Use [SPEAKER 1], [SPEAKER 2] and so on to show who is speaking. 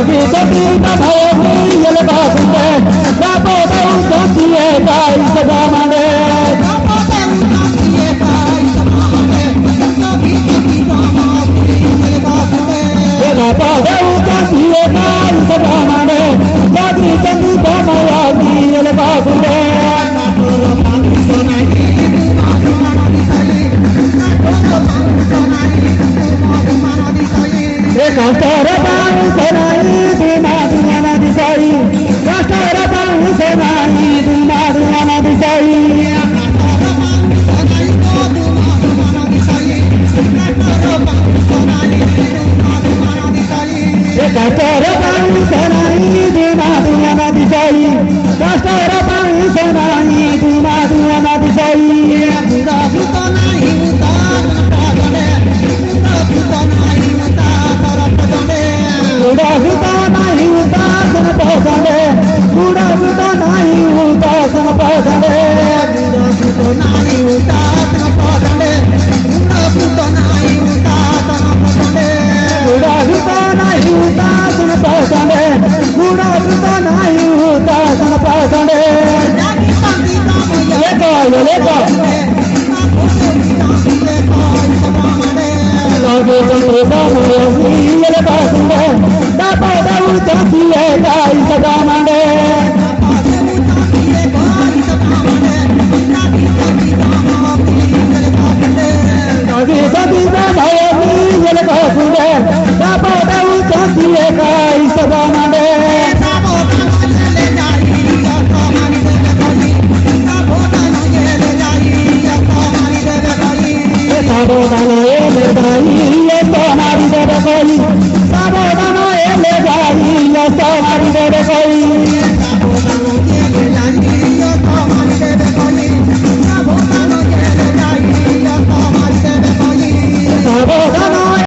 [SPEAKER 1] Nagi sati ta bhayani yele basunde, dapo dau jantiye kai sagamane. Dapo dau jantiye kai sagamane, nagi sati ta bhayani yele basunde. Dapo dau jantiye kai sagamane, nagi sati ta bhayani yele basunde. Kantara bang senai dimana disai, kantara bang senai dimana disai. Kantara bang senai dimana disai, kantara bang senai dimana disai. Buddha Buddha nahi Buddha Buddha Buddha nahi Buddha. Buddha Buddha nahi udasan pasande, Buddha Buddha nahi udasan pasande, Buddha Buddha nahi udasan pasande, Buddha Buddha nahi udasan pasande, Buddha Buddha nahi udasan pasande, Buddha Buddha nahi udasan pasande. Leka. Lagi santri bhayani yele basunde, dapo dau jantiye kai sagamane. Lagi santri bhayani yele basunde, dapo dau jantiye kai sagamane. Sabo dana ye le dai ye to mari de koi.